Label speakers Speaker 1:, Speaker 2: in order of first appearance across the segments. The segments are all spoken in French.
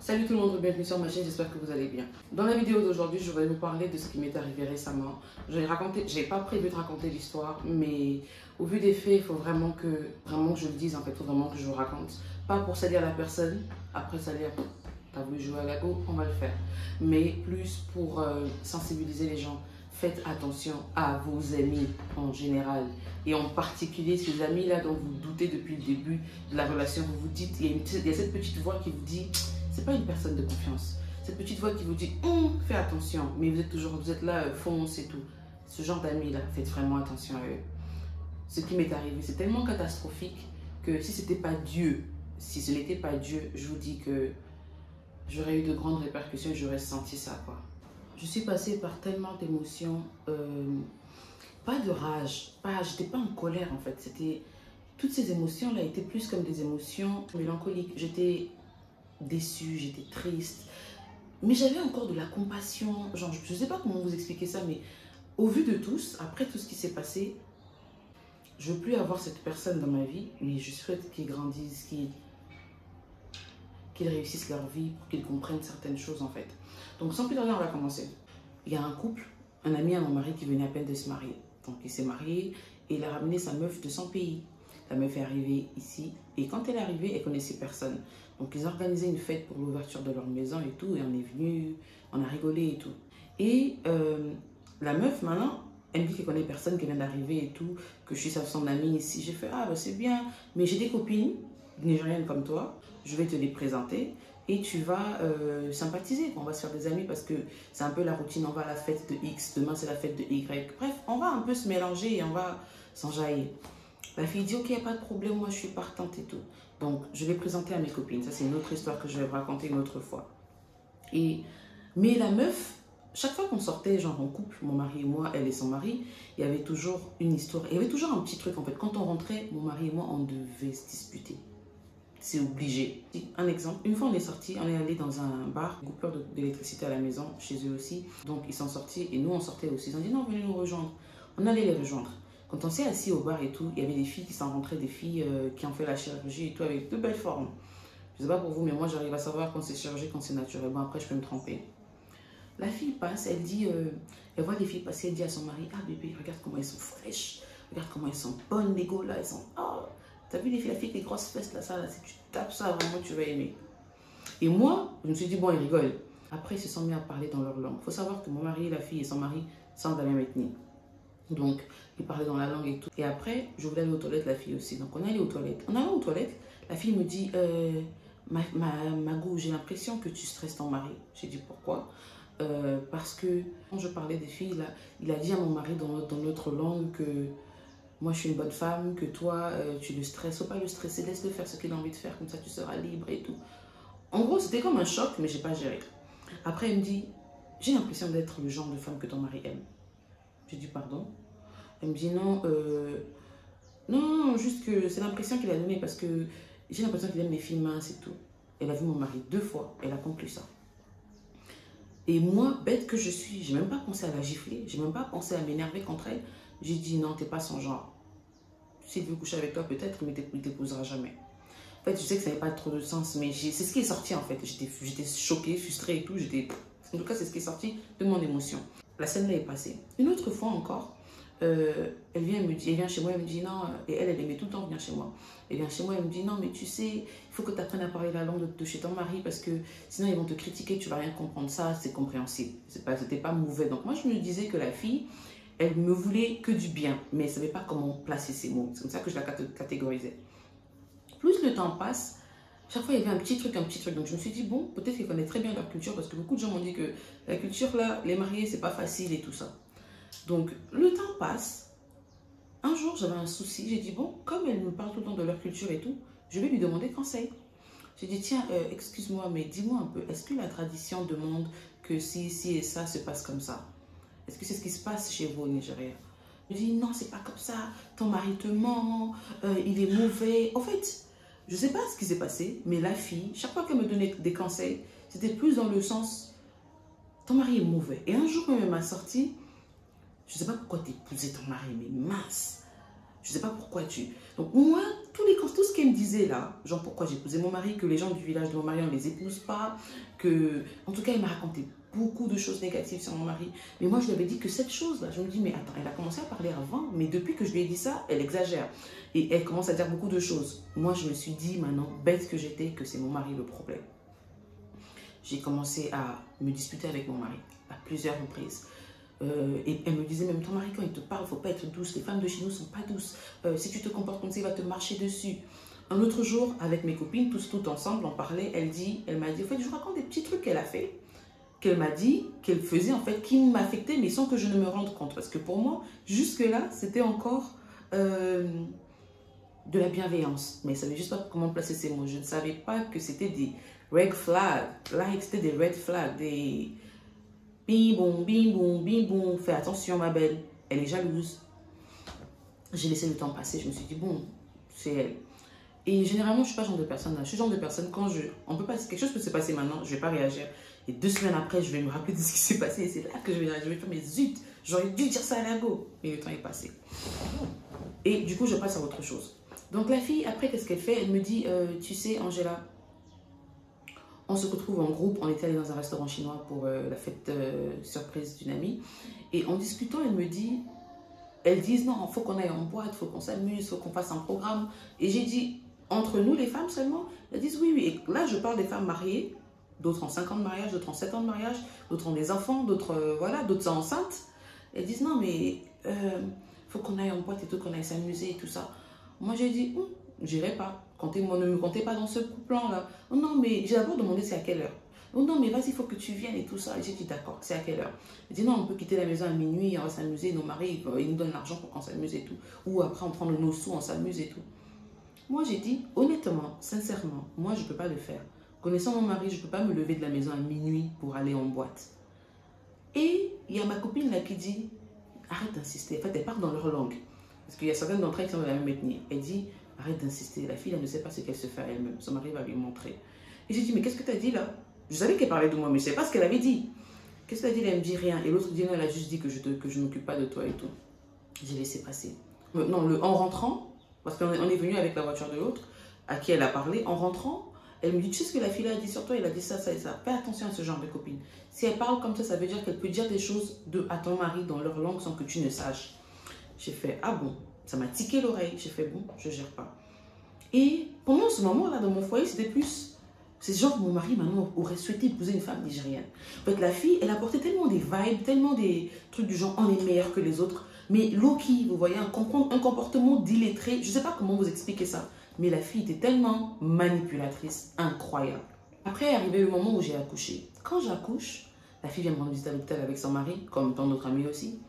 Speaker 1: Salut tout le monde, bienvenue sur ma chaîne, j'espère que vous allez bien. Dans la vidéo d'aujourd'hui, je vais vous parler de ce qui m'est arrivé récemment. J'ai pas prévu de raconter l'histoire, mais au vu des faits, il faut vraiment que je le dise en fait, il faut vraiment que je vous raconte. Pas pour salir la personne, après salir, t'as voulu jouer à la go, on va le faire. Mais plus pour sensibiliser les gens. Faites attention à vos amis en général et en particulier ces amis-là dont vous doutez depuis le début de la relation. Vous vous dites, il y a cette petite voix qui vous dit, c'est pas une personne de confiance. Cette petite voix qui vous dit, fais attention, mais vous êtes là, fonce et tout. Ce genre d'amis-là, faites vraiment attention à eux. Ce qui m'est arrivé, c'est tellement catastrophique que si c'était pas Dieu, si ce n'était pas Dieu, je vous dis que j'aurais eu de grandes répercussions et j'aurais senti ça, quoi. Je suis passée par tellement d'émotions, pas de rage, j'étais pas en colère en fait, toutes ces émotions-là étaient plus comme des émotions mélancoliques. J'étais déçue, j'étais triste, mais j'avais encore de la compassion, genre je sais pas comment vous expliquer ça, mais au vu de tous, après tout ce qui s'est passé, je veux plus avoir cette personne dans ma vie, mais je souhaite qu'ils grandissent, qu'ils réussissent leur vie, pour qu'ils comprennent certaines choses en fait. Donc sans plus tarder, on va commencer. Il y a un couple, un ami à mon mari qui venait à peine de se marier. Donc il s'est marié et il a ramené sa meuf de son pays. La meuf est arrivée ici et quand elle est arrivée, elle connaissait personne. Donc ils ont organisé une fête pour l'ouverture de leur maison et tout, et on est venu, on a rigolé et tout. Et la meuf maintenant, elle me dit qu'elle connaît personne, qu'elle vient d'arriver et tout, que je suis son amie ici. J'ai fait, ah bah c'est bien, mais j'ai des copines nigériennes comme toi, je vais te les présenter et tu vas sympathiser, on va se faire des amis parce que c'est un peu la routine, on va à la fête de X, demain c'est la fête de Y, bref, on va un peu se mélanger et on va s'enjailler. La fille dit, ok, il n'y a pas de problème, moi je suis partante et tout. Donc je vais présenter à mes copines, ça c'est une autre histoire que je vais vous raconter une autre fois. Mais la meuf, chaque fois qu'on sortait, genre en couple, mon mari et moi, elle et son mari, il y avait toujours une histoire, il y avait toujours un petit truc en fait. Quand on rentrait, mon mari et moi, on devait se disputer. C'est obligé. Un exemple, une fois on est sorti, on est allé dans un bar, coupure d'électricité à la maison, chez eux aussi. Donc ils sont sortis et nous on sortait aussi. Ils ont dit non, venez nous rejoindre. On allait les rejoindre. Quand on s'est assis au bar et tout, il y avait des filles qui sont rentrées, des filles qui ont fait la chirurgie et tout avec de belles formes. Je sais pas pour vous, mais moi j'arrive à savoir quand c'est chirurgie, quand c'est naturel. Bon après je peux me tromper. La fille passe, elle dit, elle voit les filles passer, elle dit à son mari, ah bébé, regarde comment elles sont fraîches, regarde comment elles sont bonnes, les go là, elles sont, oh. T'as vu les filles avec les grosses fesses là, ça là, si tu tapes ça, vraiment tu vas aimer. Et moi, je me suis dit, bon, ils rigolent. Après, ils se sont mis à parler dans leur langue. Il faut savoir que mon mari, la fille et son mari sont de la même ethnie. Donc, ils parlaient dans la langue et tout. Et après, je voulais aller aux toilettes, la fille aussi. Donc, on est allé aux toilettes. En allant aux toilettes, la fille me dit, Magou, j'ai l'impression que tu stresses ton mari. J'ai dit, pourquoi? Parce que quand je parlais des filles, là, il a dit à mon mari dans notre langue que moi, je suis une bonne femme, que toi, tu le stresses. Faut pas le stresser, laisse-le faire ce qu'il a envie de faire, comme ça, tu seras libre et tout. En gros, c'était comme un choc, mais j'ai pas géré. Après, il me dit, j'ai l'impression d'être le genre de femme que ton mari aime. J'ai dit, pardon. Elle me dit, non, non, juste que c'est l'impression qu'il a donnée, parce que j'ai l'impression qu'il aime les filles minces et tout. Elle a vu mon mari 2 fois, elle a conclu ça. Et moi, bête que je suis, j'ai même pas pensé à la gifler, j'ai même pas pensé à m'énerver contre elle. J'ai dit, non, t'es pas son genre. S'il veut coucher avec toi, peut-être, mais il ne t'épousera jamais. En fait, je sais que ça n'avait pas trop de sens, mais c'est ce qui est sorti en fait. J'étais choquée, frustrée et tout. En tout cas, c'est ce qui est sorti de mon émotion. La scène là est passée. Une autre fois encore, elle vient chez moi, elle me dit non, et elle aimait tout le temps venir chez moi. Elle vient chez moi, elle me dit non, mais tu sais, il faut que tu apprennes à parler la langue de chez ton mari parce que sinon ils vont te critiquer, tu vas rien comprendre. Ça, c'est compréhensible. C'était pas mauvais. Donc moi, je me disais que la fille, elle me voulait que du bien, mais elle ne savait pas comment placer ses mots. C'est comme ça que je la catégorisais. Plus le temps passe, chaque fois il y avait un petit truc. Donc je me suis dit, bon, peut-être qu'ils connaissent très bien leur culture, parce que beaucoup de gens m'ont dit que la culture là, les mariés, c'est pas facile et tout ça. Donc le temps passe. Un jour, j'avais un souci. J'ai dit, bon, comme elle me parle tout le temps de leur culture et tout, je vais lui demander conseil. J'ai dit, tiens, excuse-moi, mais dis-moi un peu, est-ce que la tradition demande que si et ça se passe comme ça? Est-ce que c'est ce qui se passe chez vous au Nigeria? Je dis non, c'est pas comme ça, ton mari te ment, il est mauvais. En fait, je sais pas ce qui s'est passé, mais la fille, chaque fois qu'elle me donnait des conseils, c'était plus dans le sens, ton mari est mauvais. Et un jour, quand elle m'a sorti, je sais pas pourquoi t'épousais ton mari, mais mince. Je ne sais pas pourquoi tu... Donc moi, tout ce qu'elle me disait là, genre pourquoi j'ai épousé mon mari, que les gens du village de mon mari, on ne les épouse pas, que... En tout cas, elle m'a raconté beaucoup de choses négatives sur mon mari. Mais moi, je lui avais dit que cette chose-là, je me dis, mais attends, elle a commencé à parler avant, mais depuis que je lui ai dit ça, elle exagère. Et elle commence à dire beaucoup de choses. Moi, je me suis dit maintenant, bête que j'étais, que c'est mon mari le problème. J'ai commencé à me disputer avec mon mari à plusieurs reprises. Et elle me disait même, ton mari, quand il te parle, il ne faut pas être douce. Les femmes de chez nous ne sont pas douces. Si tu te comportes comme ça, il va te marcher dessus. Un autre jour, avec mes copines, toutes ensemble, on parlait. Elle m'a dit, en fait, je vous raconte des petits trucs qu'elle a fait, qu'elle m'a dit, qu'elle faisait, en fait, qui m'affectaient, mais sans que je ne me rende compte. Parce que pour moi, jusque-là, c'était encore de la bienveillance. Mais je ne savais juste pas comment placer ces mots. Je ne savais pas que c'était des red flags. Là, c'était des red flags, des... Bim boum, bim boum, bim boum. Fais attention, ma belle. Elle est jalouse. J'ai laissé le temps passer. Je me suis dit, bon, c'est elle. Et généralement, je ne suis pas ce genre de personne. Je suis le genre de personne, quand on peut pas, quelque chose peut se passer maintenant, je ne vais pas réagir. Et 2 semaines après, je vais me rappeler de ce qui s'est passé. Et c'est là que je vais faire, mais zut, j'aurais dû dire ça à la go. Et le temps est passé. Et du coup, je passe à autre chose. Donc la fille, après, qu'est-ce qu'elle fait? Elle me dit, tu sais, Angela, on se retrouve en groupe, on était allé dans un restaurant chinois pour la fête surprise d'une amie. Et en discutant, elles disent non, il faut qu'on aille en boîte, il faut qu'on s'amuse, il faut qu'on fasse un programme. Et j'ai dit, entre nous les femmes seulement? Elles disent oui, oui. Et là, je parle des femmes mariées, d'autres ont 5 ans de mariage, d'autres ont 7 ans de mariage, d'autres ont des enfants, d'autres voilà, d'autres sont enceintes. Elles disent non, mais faut qu'on aille en boîte et tout, qu'on aille s'amuser et tout ça. Moi, j'ai dit, j'irai pas. Ne me comptez pas dans ce plan-là. Oh non, mais j'ai d'abord demandé c'est à quelle heure. Oh non, mais vas-y, il faut que tu viennes et tout ça. Et j'ai dit d'accord, c'est à quelle heure? Elle dit non, on peut quitter la maison à minuit, on va s'amuser, nos maris, ils nous donnent l'argent pour qu'on s'amuse et tout. Ou après, on prend nos sous, on s'amuse et tout. Moi, j'ai dit, honnêtement, sincèrement, moi, je ne peux pas le faire. Connaissant mon mari, je ne peux pas me lever de la maison à minuit pour aller en boîte. Et il y a ma copine là qui dit, arrête d'insister. En fait, elle parle dans leur langue. Parce qu'il y a certaines d'entre elles qui sont de la même ethnie. Elle dit, arrête d'insister. La fille, elle ne sait pas ce qu'elle se fait elle-même. Son mari va lui montrer. Et j'ai dit, mais qu'est-ce que tu as dit là? Je savais qu'elle parlait de moi, mais je ne sais pas ce qu'elle avait dit. Qu'est-ce qu'elle a dit? Elle me dit rien. Et l'autre dit, non, elle a juste dit que je ne m'occupe pas de toi et tout. J'ai laissé passer. Non, en rentrant, parce qu'on est venu avec la voiture de l'autre, à qui elle a parlé, en rentrant, elle me dit, tu sais ce que la fille a dit sur toi? Elle a dit ça, ça et ça. Fais attention à ce genre de copine. Si elle parle comme ça veut dire qu'elle peut dire des choses à ton mari dans leur langue sans que tu ne saches. J'ai fait, ah bon? Ça m'a tiqué l'oreille. J'ai fait, bon, je ne gère pas. Et pendant ce moment-là, dans mon foyer, c'était plus... C'est genre mon mari, maintenant, aurait souhaité épouser une femme nigérienne. En fait, la fille, elle apportait tellement des vibes, tellement des trucs du genre, on est meilleur que les autres. Mais Loki, vous voyez, un comportement d'illettré, je ne sais pas comment vous expliquer ça. Mais la fille était tellement manipulatrice, incroyable. Après est arrivé le moment où j'ai accouché. Quand j'accouche, la fille vient me rendre visite à l'hôpital avec son mari, comme tant d'autres amis aussi.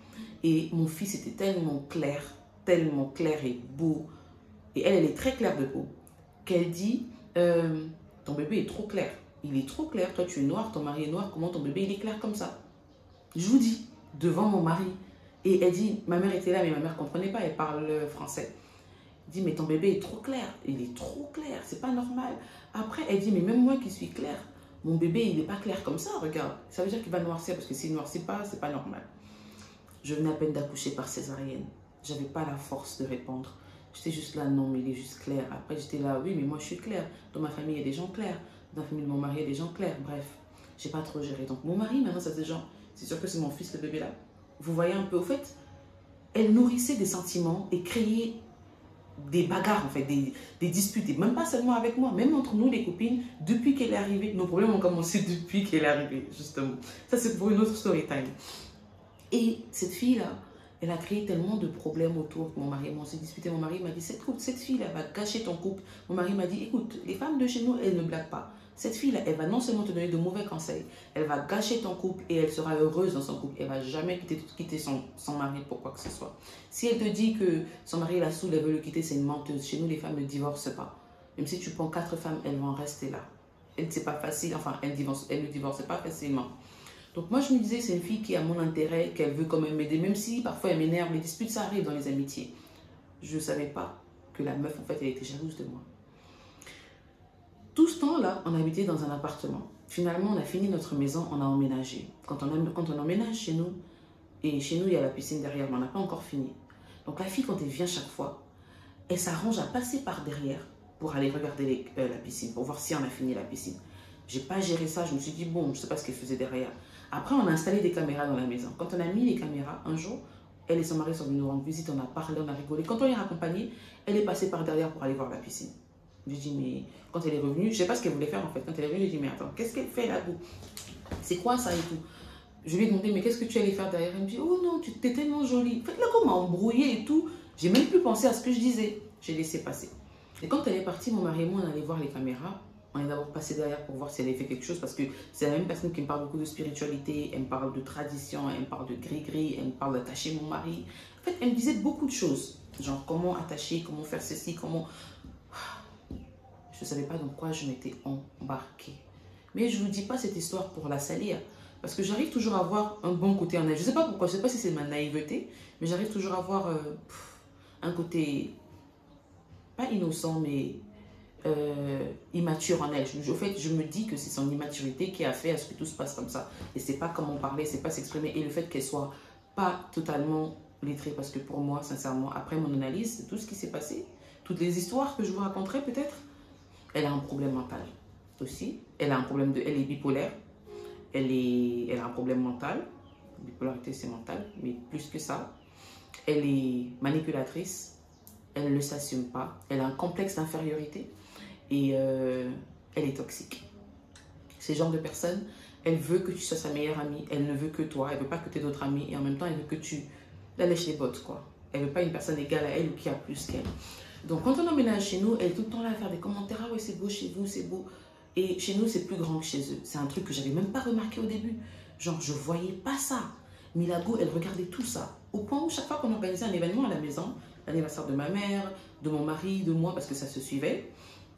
Speaker 1: Et mon fils était tellement clair et beau. Et elle est très claire de peau. Qu'elle dit, ton bébé est trop clair. Il est trop clair. Toi, tu es noir, ton mari est noir. Comment ton bébé, il est clair comme ça? Je vous dis, devant mon mari. Et elle dit, ma mère était là, mais ma mère ne comprenait pas. Elle parle français. Elle dit, mais ton bébé est trop clair. Il est trop clair. C'est pas normal. Après, elle dit, mais même moi qui suis claire, mon bébé, il n'est pas clair comme ça. Regarde. Ça veut dire qu'il va noircir. Parce que s'il ne noircit pas, c'est pas normal. Je venais à peine d'accoucher par césarienne. J'avais pas la force de répondre. J'étais juste là, non, mais il est juste clair. Après, j'étais là, oui, mais moi, je suis claire. Dans ma famille, il y a des gens clairs. Dans la famille de mon mari, il y a des gens clairs. Bref, j'ai pas trop géré. Donc, mon mari, maintenant, ça c'est genre, c'est sûr que c'est mon fils, le bébé là. Vous voyez un peu, au fait, elle nourrissait des sentiments et créait des bagarres, en fait, des disputes. Et même pas seulement avec moi, même entre nous, les copines, depuis qu'elle est arrivée. Nos problèmes ont commencé depuis qu'elle est arrivée, justement. Ça, c'est pour une autre story time. Et cette fille-là, elle a créé tellement de problèmes autour de mon mari. On s'est disputé, mon mari m'a dit, cette fille-là va gâcher ton couple. Mon mari m'a dit, écoute, les femmes de chez nous, elles ne blaguent pas. Cette fille-là, elle va non seulement te donner de mauvais conseils, elle va gâcher ton couple et elle sera heureuse dans son couple. Elle ne va jamais quitter son mari pour quoi que ce soit. Si elle te dit que son mari la saoule, elle veut le quitter, c'est une menteuse. Chez nous, les femmes ne divorcent pas. Même si tu prends 4 femmes, elles vont rester là. C'est pas facile, enfin, elles ne divorcent pas facilement. Donc moi, je me disais, c'est une fille qui a mon intérêt, qu'elle veut quand même m'aider, même si parfois elle m'énerve, les disputes, ça arrive dans les amitiés. Je ne savais pas que la meuf, en fait, elle était jalouse de moi. Tout ce temps-là, on habitait dans un appartement. Finalement, on a fini notre maison, on a emménagé. Quand on emménage chez nous, et chez nous, il y a la piscine derrière, mais on n'a pas encore fini. Donc la fille, quand elle vient chaque fois, elle s'arrange à passer par derrière pour aller regarder la piscine, pour voir si on a fini la piscine. J'ai pas géré ça, je me suis dit, bon, je sais pas ce qu'elle faisait derrière. Après, on a installé des caméras dans la maison. Quand on a mis les caméras, un jour, elle et son mari sont venus nous rendre visite, on a parlé, on a rigolé. Quand on les a accompagnés, elle est passée par derrière pour aller voir la piscine. J'ai dit, mais quand elle est revenue, je sais pas ce qu'elle voulait faire en fait. Quand elle est revenue, j'ai dit, mais attends, qu'est-ce qu'elle fait là-haut? C'est quoi ça et tout? Je lui ai demandé, mais qu'est-ce que tu allais faire derrière? Elle me dit, oh non, tu t'es tellement jolie. En fait, là, comme m'a embrouillé et tout, j'ai même plus pensé à ce que je disais. J'ai laissé passer. Et quand elle est partie, mon mari et moi, on allait voir les caméras. On est d'abord passé derrière pour voir si elle avait fait quelque chose parce que c'est la même personne qui me parle beaucoup de spiritualité, elle me parle de tradition, elle me parle de gris-gris, elle me parle d'attacher mon mari. En fait, elle me disait beaucoup de choses. Genre comment attacher, comment faire ceci, comment... Je ne savais pas dans quoi je m'étais embarquée. Mais je ne vous dis pas cette histoire pour la salir. Parce que j'arrive toujours à voir un bon côté en elle. Je ne sais pas pourquoi, je ne sais pas si c'est ma naïveté, mais j'arrive toujours à voir un côté, pas innocent, mais immature en elle. En fait, je me dis que c'est son immaturité qui a fait à ce que tout se passe comme ça. Et c'est pas comment parler, c'est pas s'exprimer. Et le fait qu'elle soit pas totalement lettrée, parce que pour moi, sincèrement, après mon analyse de tout ce qui s'est passé, toutes les histoires que je vous raconterai peut-être, elle a un problème mental aussi. Elle a un problème elle est bipolaire. Elle a un problème mental. La bipolarité, c'est mental, mais plus que ça. Elle est manipulatrice. Elle ne s'assume pas. Elle a un complexe d'infériorité. Et elle est toxique. C'est le genre de personne, elle veut que tu sois sa meilleure amie. Elle ne veut que toi. Elle ne veut pas que tu aies d'autres amis. Et en même temps, elle veut que tu la lèches les bottes, quoi. Elle ne veut pas une personne égale à elle ou qui a plus qu'elle. Donc, quand on emménage chez nous, elle est tout le temps là à faire des commentaires. Ah ouais, c'est beau chez vous, c'est beau. Et chez nous, c'est plus grand que chez eux. C'est un truc que j'avais même pas remarqué au début. Genre, je voyais pas ça. Milago, elle regardait tout ça. Au point où chaque fois qu'on organisait un événement à la maison, l'anniversaire de ma mère, de mon mari, de moi, parce que ça se suivait,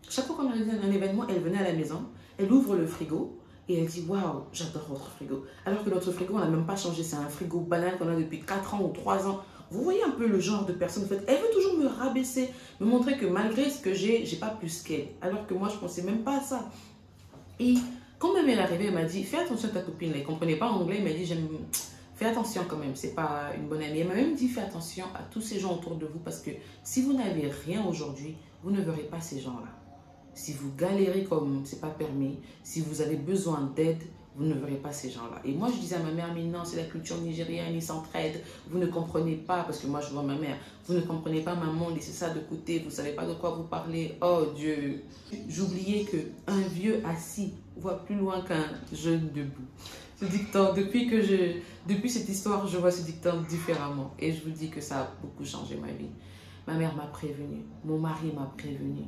Speaker 1: chaque fois qu'on organisait un événement, elle venait à la maison, elle ouvre le frigo et elle dit « Waouh, j'adore votre frigo ». Alors que notre frigo, on n'a même pas changé. C'est un frigo banal qu'on a depuis 4 ans ou 3 ans. Vous voyez un peu le genre de personne, en fait, elle veut toujours me rabaisser, me montrer que malgré ce que j'ai pas plus qu'elle. Alors que moi, je ne pensais même pas à ça. Et quand même elle est arrivée, elle m'a dit, fais attention à ta copine. Elle ne comprenait pas anglais, elle m'a dit, fais attention quand même, c'est pas une bonne amie. Elle m'a même dit, fais attention à tous ces gens autour de vous parce que si vous n'avez rien aujourd'hui, vous ne verrez pas ces gens-là. Si vous galérez comme c'est pas permis, si vous avez besoin d'aide, vous ne verrez pas ces gens-là. Et moi, je disais à ma mère, mais non, c'est la culture nigérienne, ils s'entraident. Vous ne comprenez pas, parce que moi, je vois ma mère. Vous ne comprenez pas, maman, laissez ça de côté. Vous ne savez pas de quoi vous parlez. Oh Dieu. J'oubliais qu'un vieux assis voit plus loin qu'un jeune debout. Ce dicton, depuis cette histoire, je vois ce dicton différemment. Et je vous dis que ça a beaucoup changé ma vie. Ma mère m'a prévenue. Mon mari m'a prévenue.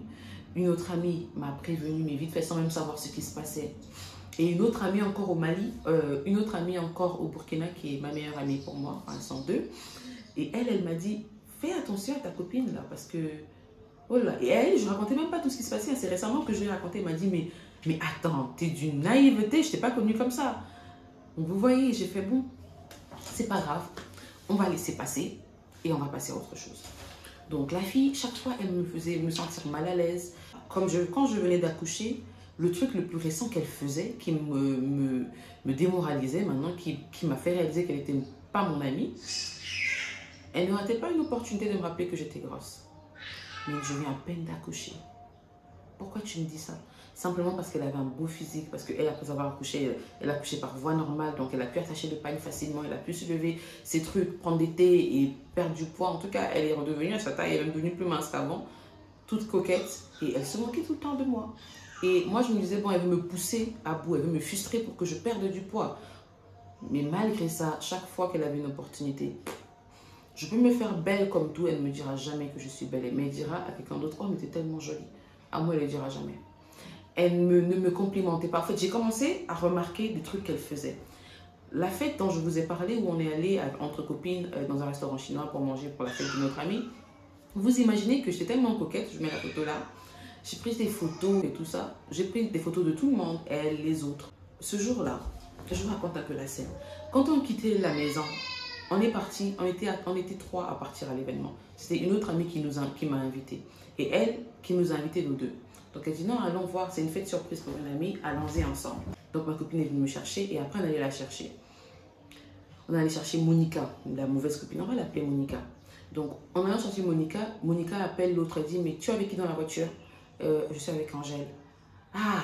Speaker 1: Une autre amie m'a prévenue, mais vite fait, sans même savoir ce qui se passait. Et une autre amie encore au Mali, une autre amie encore au Burkina, qui est ma meilleure amie pour moi, enfin, elles sont deux. Et elle m'a dit, fais attention à ta copine là, parce que, oh là. Et elle, je ne racontais même pas tout ce qui se passait. C'est récemment que je lui ai raconté, elle m'a dit, mais attends, t'es d'une naïveté, je t'ai pas connue comme ça. Donc vous voyez, j'ai fait, bon, c'est pas grave, on va laisser passer et on va passer à autre chose. Donc la fille, chaque fois, elle me faisait me sentir mal à l'aise. Quand je venais d'accoucher, le truc le plus récent qu'elle faisait, qui me démoralisait maintenant, qui m'a fait réaliser qu'elle n'était pas mon amie, elle ne ratait pas une opportunité de me rappeler que j'étais grosse. Mais je viens à peine d'accoucher. Pourquoi tu me dis ça? Simplement parce qu'elle avait un beau physique, parce qu'elle, après avoir accouché, elle a accouché par voie normale, donc elle a pu attacher le pain facilement, elle a pu se lever ses trucs, prendre des thés et perdre du poids. En tout cas, elle est redevenue à sa taille, elle est devenue plus mince qu'avant, toute coquette, et elle se moquait tout le temps de moi. Et moi, je me disais, bon, elle veut me pousser à bout, elle veut me frustrer pour que je perde du poids. Mais malgré ça, chaque fois qu'elle avait une opportunité, je peux me faire belle comme tout, elle ne me dira jamais que je suis belle. Mais elle dira à quelqu'un d'autre, oh, mais t'es tellement jolie. À moi, elle ne le dira jamais. Elle ne me complimentait pas. En fait, j'ai commencé à remarquer des trucs qu'elle faisait. La fête dont je vous ai parlé, où on est allé entre copines dans un restaurant chinois pour manger pour la fête de notre amie, vous imaginez que j'étais tellement coquette, je mets la photo là, j'ai pris des photos et tout ça. J'ai pris des photos de tout le monde, elle, les autres. Ce jour-là, je vous raconte un peu la scène. Quand on quittait la maison, on est parti, on était 3 à partir à l'événement. C'était une autre amie qui m'a invité. Et elle qui nous a invités nous deux. Donc elle dit non, allons voir, c'est une fête surprise pour une amie, allons-y ensemble. Donc ma copine est venue me chercher et après on allait la chercher. On allait chercher Monica, la mauvaise copine, on va l'appeler Monica. Donc, en allant chercher Monica, Monica appelle l'autre, elle dit, mais tu es avec qui dans la voiture? Je suis avec Angèle. Ah,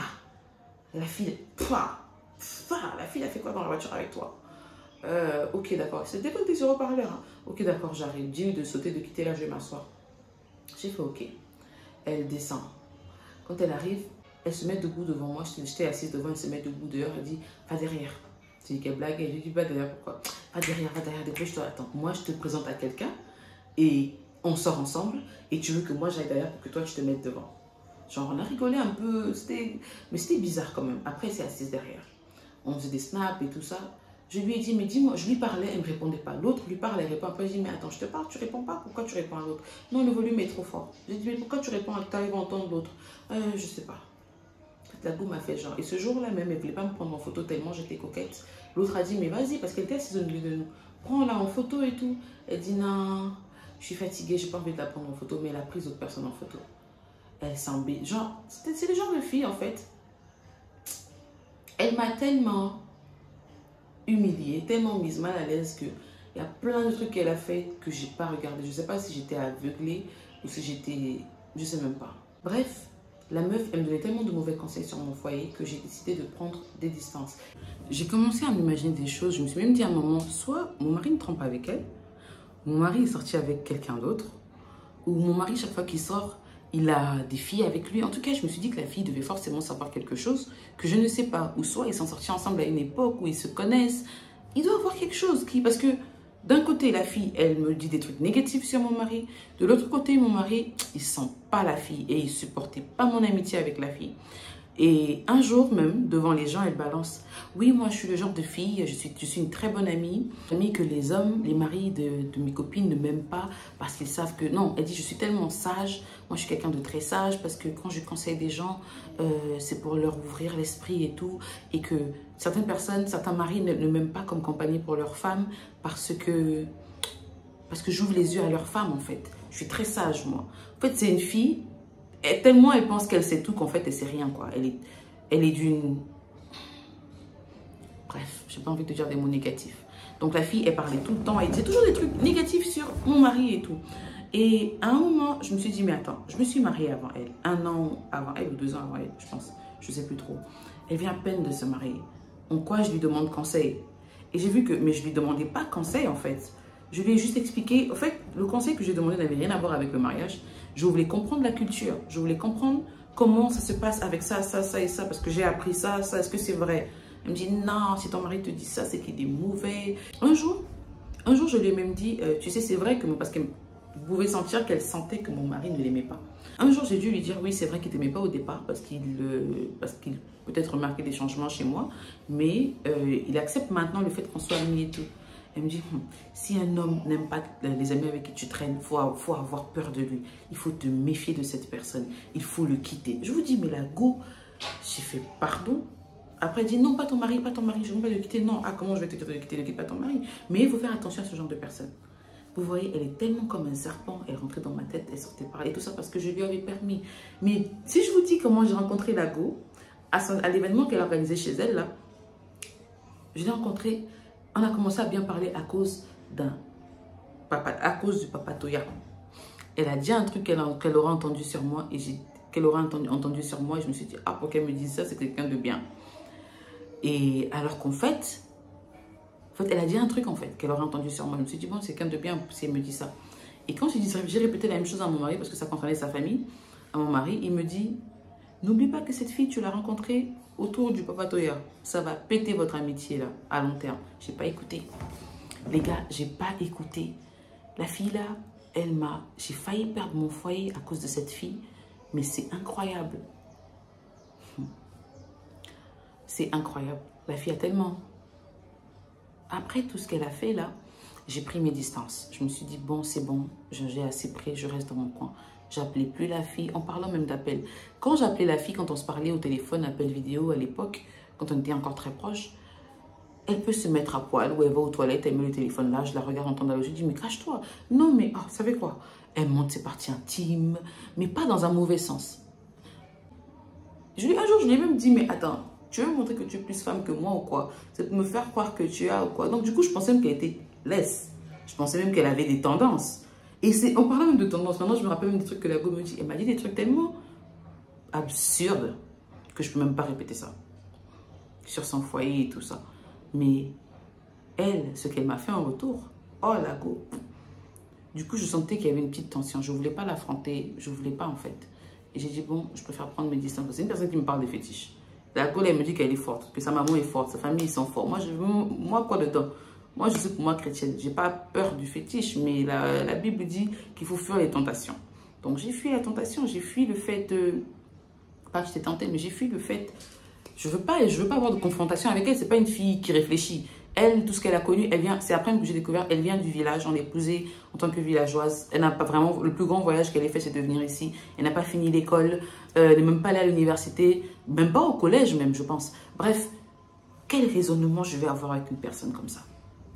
Speaker 1: la fille, la fille a fait quoi dans la voiture avec toi? Ok, d'accord. C'était pas des haut-parleurs. Hein. Ok, d'accord, j'arrive. Dis-lui de sauter, de quitter là, je vais m'asseoir. J'ai fait ok. Elle descend. Quand elle arrive, elle se met debout devant moi. J'étais assise devant, elle se met debout dehors. Elle dit, va derrière. Je dis qu'elle blague. Elle lui dit, va derrière, pourquoi? Va derrière, dépêche-toi. Attends, moi, je te présente à quelqu'un et on sort ensemble et tu veux que moi, j'aille derrière pour que toi, tu te mettes devant. Genre, on a rigolé un peu, mais c'était bizarre quand même. Après, elle s'est assise derrière. On faisait des snaps et tout ça. Je lui ai dit, mais dis-moi, je lui parlais, elle ne me répondait pas. L'autre lui parle, elle répond. Après, je dis, mais attends, je te parle, tu réponds pas. Pourquoi tu réponds à l'autre? Non, le volume est trop fort. J'ai dit, mais pourquoi tu réponds, tu arrives à entendre l'autre? Je sais pas. La go m'a fait genre. Et ce jour-là même, elle ne voulait pas me prendre en photo tellement j'étais coquette. L'autre a dit, mais vas-y, parce qu'elle était assise au milieu de nous. Prends-la en photo et tout. Elle dit, non, je suis fatiguée, j'ai pas envie de la prendre en photo. Mais elle a pris d'autres personnes en photo. Elle s'embête. Genre, c'est le genre de fille, en fait. Elle m'a tellement humiliée, tellement mise mal à l'aise que il y a plein de trucs qu'elle a fait que j'ai pas regardé. Je sais pas si j'étais aveuglée ou si j'étais... Je sais même pas. Bref, la meuf, elle me donnait tellement de mauvais conseils sur mon foyer que j'ai décidé de prendre des distances. J'ai commencé à m'imaginer des choses. Je me suis même dit à un moment, soit mon mari me trompe avec elle, mon mari est sorti avec quelqu'un d'autre, ou mon mari, chaque fois qu'il sort, il a des filles avec lui. En tout cas, je me suis dit que la fille devait forcément savoir quelque chose que je ne sais pas. Ou soit ils sont sortis ensemble à une époque où ils se connaissent. Il doit avoir quelque chose qui... Parce que d'un côté, la fille, elle me dit des trucs négatifs sur mon mari. De l'autre côté, mon mari, il sent pas la fille et il supportait pas mon amitié avec la fille. Et un jour même, devant les gens, elle balance, oui, moi je suis le genre de fille, je suis une très bonne amie, que les hommes, les maris de mes copines ne m'aiment pas parce qu'ils savent que, non, elle dit, je suis tellement sage, moi je suis quelqu'un de très sage parce que quand je conseille des gens, c'est pour leur ouvrir l'esprit et tout, et que certaines personnes, certains maris ne m'aiment pas comme compagnie pour leurs femmes parce que j'ouvre les yeux à leurs femmes en fait. Je suis très sage moi. En fait, c'est une fille... Et tellement elle pense qu'elle sait tout qu'en fait elle sait rien quoi. Elle est d'une... Bref, j'ai pas envie de dire des mots négatifs. Donc la fille, elle parlait tout le temps, elle disait toujours des trucs négatifs sur mon mari et tout. Et à un moment, je me suis dit, mais attends, je me suis mariée avant elle. 1 an avant elle ou 2 ans avant elle, je pense. Je sais plus trop. Elle vient à peine de se marier. En quoi je lui demande conseil? Et j'ai vu que... Mais je lui demandais pas conseil en fait. Je lui ai juste expliqué... En fait, le conseil que j'ai demandé n'avait rien à voir avec le mariage. Je voulais comprendre la culture. Je voulais comprendre comment ça se passe avec ça, ça, ça et ça. Parce que j'ai appris ça, ça. Est-ce que c'est vrai? Elle me dit, non, si ton mari te dit ça, c'est qu'il est mauvais. Un jour, je lui ai même dit, tu sais, c'est vrai que... Parce qu'elle pouvait sentir qu'elle sentait que mon mari ne l'aimait pas. Un jour, j'ai dû lui dire, oui, c'est vrai qu'il ne t'aimait pas au départ. Parce qu'il peut-être remarquait des changements chez moi. Mais il accepte maintenant le fait qu'on soit amis et tout. Elle me dit, si un homme n'aime pas les amis avec qui tu traînes, il faut avoir peur de lui. Il faut te méfier de cette personne. Il faut le quitter. Je vous dis, mais la go, j'ai fait pardon. Après, elle dit, non, pas ton mari, pas ton mari. Je ne veux pas le quitter. Non, ah, comment je vais te dire de le quitter? Ne quitte pas ton mari. Mais il faut faire attention à ce genre de personne. Vous voyez, elle est tellement comme un serpent. Elle rentrait dans ma tête, elle sortait par là. Et tout ça parce que je lui avais permis. Mais si je vous dis comment j'ai rencontré la go, à l'événement qu'elle organisait chez elle, là, je l'ai rencontrée. On a commencé à bien parler à cause du papa Toya. Elle a dit un truc qu'elle aura entendu sur moi et qu'elle aura entendu sur moi et je me suis dit, ah, pour qu'elle me dise ça, c'est quelqu'un de bien. Et alors qu'en fait, elle a dit un truc en fait qu'elle aura entendu sur moi. Je me suis dit, bon, c'est quelqu'un de bien si elle me dit ça. Et quand j'ai répété la même chose à mon mari parce que ça concernait sa famille, à mon mari, il me dit, n'oublie pas que cette fille, tu l'as rencontrée autour du papa Toya. Ça va péter votre amitié là, à long terme. J'ai pas écouté. Les gars, j'ai pas écouté. La fille là, j'ai failli perdre mon foyer à cause de cette fille. Mais c'est incroyable. C'est incroyable. La fille a tellement... Après tout ce qu'elle a fait là, j'ai pris mes distances. Je me suis dit, bon, c'est bon. J'ai assez pris, je reste dans mon coin. J'appelais plus la fille, en parlant même d'appel. Quand j'appelais la fille, quand on se parlait au téléphone, appel vidéo à l'époque, quand on était encore très proches, elle peut se mettre à poil ou elle va aux toilettes, elle met le téléphone là, je la regarde en temps d'allonger, je dis, mais cache-toi. Non, mais, ah, vous savez quoi? Elle monte ses parties intimes, mais pas dans un mauvais sens. Un jour, je lui ai même dit, mais attends, tu veux me montrer que tu es plus femme que moi ou quoi? C'est pour me faire croire que tu as ou quoi? Donc, du coup, je pensais même qu'elle était laisse. Je pensais même qu'elle avait des tendances. Et c'est en parlant même de tendance, maintenant je me rappelle même des trucs que la go me dit. Elle m'a dit des trucs tellement absurdes que je peux même pas répéter ça. Sur son foyer et tout ça. Mais elle, ce qu'elle m'a fait en retour, oh la go. Du coup, je sentais qu'il y avait une petite tension. Je ne voulais pas l'affronter. Je ne voulais pas, en fait. Et j'ai dit, bon, je préfère prendre mes distances. C'est une personne qui me parle des fétiches. La go, elle me dit qu'elle est forte, que sa maman est forte, sa famille, ils sont forts. Moi quoi dedans? Moi, je suis pour moi chrétienne. Je n'ai pas peur du fétiche, mais la Bible dit qu'il faut fuir les tentations. Donc, j'ai fui la tentation. J'ai fui le fait de... Pas que j'étais tentée, mais j'ai fui le fait... Je veux pas avoir de confrontation avec elle. C'est pas une fille qui réfléchit. Elle, tout ce qu'elle a connu, elle vient, c'est après que j'ai découvert, elle vient du village, on est épousée en tant que villageoise. Elle n'a pas vraiment, le plus grand voyage qu'elle ait fait, c'est de venir ici. Elle n'a pas fini l'école, elle n'est même pas allée à l'université, même pas au collège même, je pense. Bref, quel raisonnement je vais avoir avec une personne comme ça?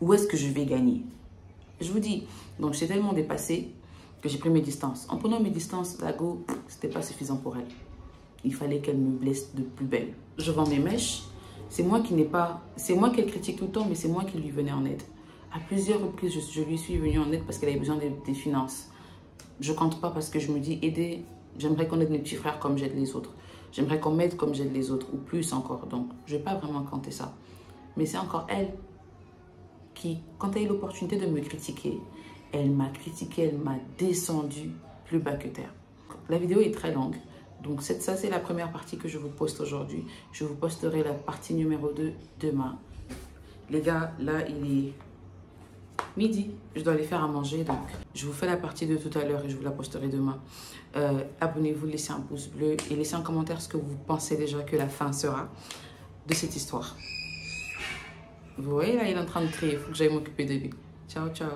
Speaker 1: Où est-ce que je vais gagner? Je vous dis, donc j'étais tellement dépassée que j'ai pris mes distances. En prenant mes distances, la go, c'était pas suffisant pour elle. Il fallait qu'elle me blesse de plus belle. Je vends mes mèches. C'est moi qui n'ai pas... C'est moi qu'elle critique tout le temps, mais c'est moi qui lui venais en aide. À plusieurs reprises, je lui suis venue en aide parce qu'elle avait besoin des finances. Je compte pas parce que je me dis, aider, j'aimerais qu'on aide mes petits frères comme j'aide les autres. J'aimerais qu'on m'aide comme j'aide les autres, ou plus encore. Donc, je vais pas vraiment compter ça. Mais c'est encore elle qui, quand elle a eu l'opportunité de me critiquer, elle m'a critiqué, elle m'a descendu plus bas que terre. La vidéo est très longue. Donc ça, c'est la première partie que je vous poste aujourd'hui. Je vous posterai la partie numéro 2 demain. Les gars, là, il est midi. Je dois aller faire à manger. Donc, je vous fais la partie de tout à l'heure et je vous la posterai demain. Abonnez-vous, laissez un pouce bleu et laissez un commentaire ce que vous pensez déjà que la fin sera de cette histoire. Vous voyez, là, il est en train de crier. Il faut que j'aille m'occuper de lui. Ciao, ciao.